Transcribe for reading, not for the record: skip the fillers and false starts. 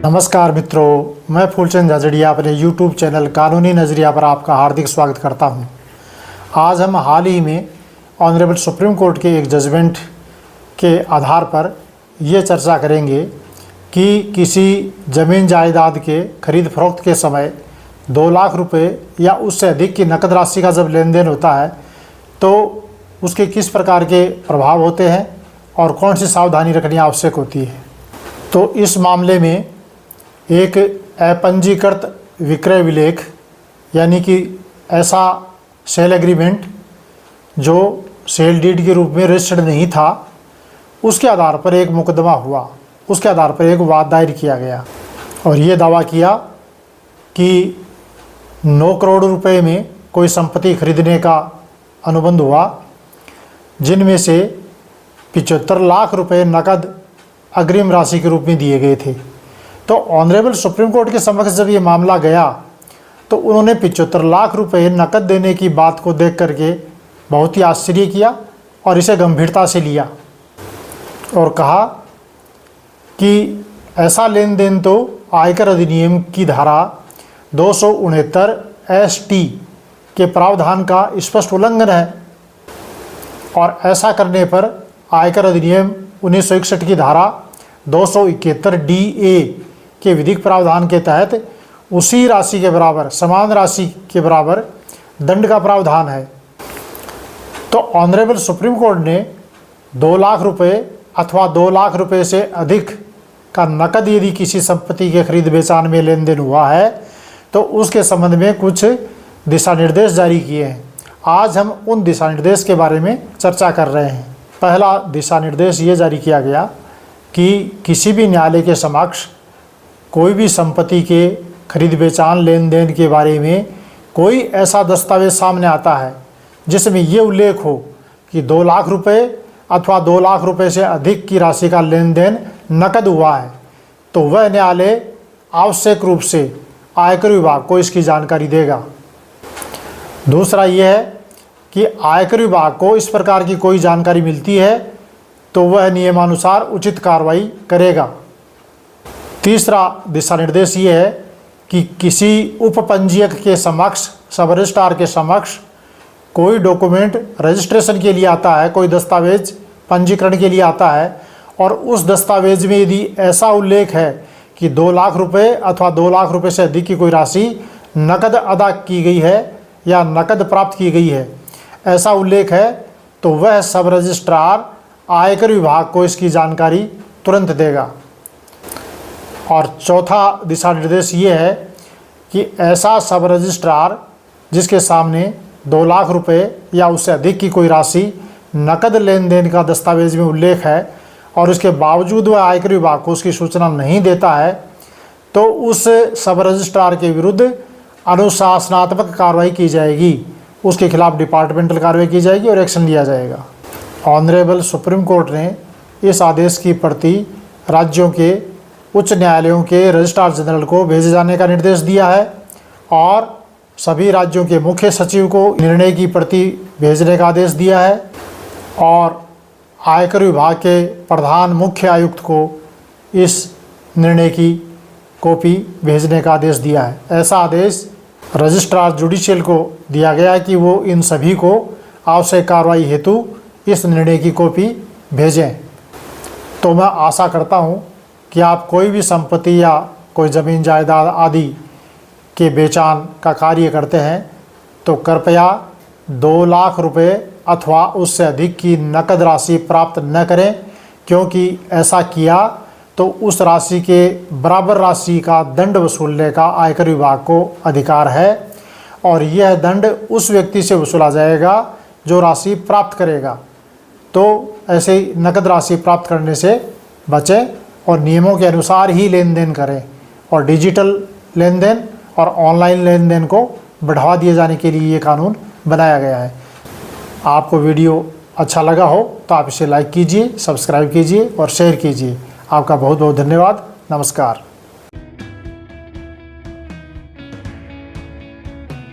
नमस्कार मित्रों, मैं फूलचंद झाझड़िया अपने YouTube चैनल कानूनी नज़रिया पर आपका हार्दिक स्वागत करता हूं। आज हम हाल ही में ऑनरेबल सुप्रीम कोर्ट के एक जजमेंट के आधार पर ये चर्चा करेंगे कि किसी ज़मीन जायदाद के खरीद फरोख्त के समय 2 लाख रुपए या उससे अधिक की नकद राशि का जब लेन देन होता है तो उसके किस प्रकार के प्रभाव होते हैं और कौन सी सावधानी रखनी आवश्यक होती है। तो इस मामले में एक अपंजीकृत विक्रय विलेख यानी कि ऐसा सेल एग्रीमेंट जो सेल डीड के रूप में रजिस्टर्ड नहीं था, उसके आधार पर एक मुकदमा हुआ, उसके आधार पर एक वाद दायर किया गया और ये दावा किया कि 9 करोड़ रुपए में कोई संपत्ति खरीदने का अनुबंध हुआ, जिनमें से 75 लाख रुपए नकद अग्रिम राशि के रूप में दिए गए थे। तो ऑनरेबल सुप्रीम कोर्ट के समक्ष जब ये मामला गया तो उन्होंने 75 लाख रुपए नकद देने की बात को देख करके बहुत ही आश्चर्य किया और इसे गंभीरता से लिया और कहा कि ऐसा लेन देन तो आयकर अधिनियम की धारा 269 ST के प्रावधान का स्पष्ट उल्लंघन है और ऐसा करने पर आयकर अधिनियम 1961 की धारा 271 DA के विधिक प्रावधान के तहत उसी राशि के बराबर, समान राशि के बराबर दंड का प्रावधान है। तो ऑनरेबल सुप्रीम कोर्ट ने 2 लाख रुपए अथवा 2 लाख रुपए से अधिक का नकद यदि किसी संपत्ति के खरीद बेचान में लेन देन हुआ है तो उसके संबंध में कुछ दिशा निर्देश जारी किए हैं। आज हम उन दिशा निर्देश के बारे में चर्चा कर रहे हैं। पहला दिशा निर्देश ये जारी किया गया कि किसी भी न्यायालय के समक्ष कोई भी संपत्ति के खरीद बेचान लेन देन के बारे में कोई ऐसा दस्तावेज सामने आता है जिसमें ये उल्लेख हो कि 2 लाख रुपए अथवा 2 लाख रुपए से अधिक की राशि का लेन देन नकद हुआ है तो वह न्यायालय आवश्यक रूप से आयकर विभाग को इसकी जानकारी देगा। दूसरा यह है कि आयकर विभाग को इस प्रकार की कोई जानकारी मिलती है तो वह नियमानुसार उचित कार्रवाई करेगा। तीसरा दिशा निर्देश ये है कि किसी उपपंजीयक के समक्ष, सब रजिस्ट्रार के समक्ष कोई डॉक्यूमेंट रजिस्ट्रेशन के लिए आता है, कोई दस्तावेज पंजीकरण के लिए आता है और उस दस्तावेज में यदि ऐसा उल्लेख है कि 2 लाख रुपए अथवा 2 लाख रुपए से अधिक की कोई राशि नकद अदा की गई है या नकद प्राप्त की गई है, ऐसा उल्लेख है तो वह सब रजिस्ट्रार आयकर विभाग को इसकी जानकारी तुरंत देगा। और चौथा दिशा निर्देश ये है कि ऐसा सब रजिस्ट्रार जिसके सामने 2 लाख रुपए या उससे अधिक की कोई राशि नकद लेन देन का दस्तावेज में उल्लेख है और उसके बावजूद वह आयकर विभाग को उसकी सूचना नहीं देता है तो उस सब रजिस्ट्रार के विरुद्ध अनुशासनात्मक कार्रवाई की जाएगी, उसके खिलाफ डिपार्टमेंटल कार्रवाई की जाएगी और एक्शन लिया जाएगा। ऑनरेबल सुप्रीम कोर्ट ने इस आदेश की प्रति राज्यों के उच्च न्यायालयों के रजिस्ट्रार जनरल को भेजे जाने का निर्देश दिया है और सभी राज्यों के मुख्य सचिव को निर्णय की प्रति भेजने का आदेश दिया है और आयकर विभाग के प्रधान मुख्य आयुक्त को इस निर्णय की कॉपी भेजने का आदेश दिया है। ऐसा आदेश रजिस्ट्रार जुडिशियल को दिया गया है कि वो इन सभी को आवश्यक कार्रवाई हेतु इस निर्णय की कॉपी भेजें। तो मैं आशा करता हूँ कि आप कोई भी संपत्ति या कोई ज़मीन जायदाद आदि के बेचान का कार्य करते हैं तो कृपया 2 लाख रुपए अथवा उससे अधिक की नकद राशि प्राप्त न करें, क्योंकि ऐसा किया तो उस राशि के बराबर राशि का दंड वसूलने का आयकर विभाग को अधिकार है और यह दंड उस व्यक्ति से वसूला जाएगा जो राशि प्राप्त करेगा। तो ऐसे नकद राशि प्राप्त करने से बचें और नियमों के अनुसार ही लेन देन करें और डिजिटल लेन देन और ऑनलाइन लेन देन को बढ़ावा दिए जाने के लिए ये कानून बनाया गया है। आपको वीडियो अच्छा लगा हो तो आप इसे लाइक कीजिए, सब्सक्राइब कीजिए और शेयर कीजिए। आपका बहुत बहुत धन्यवाद। नमस्कार।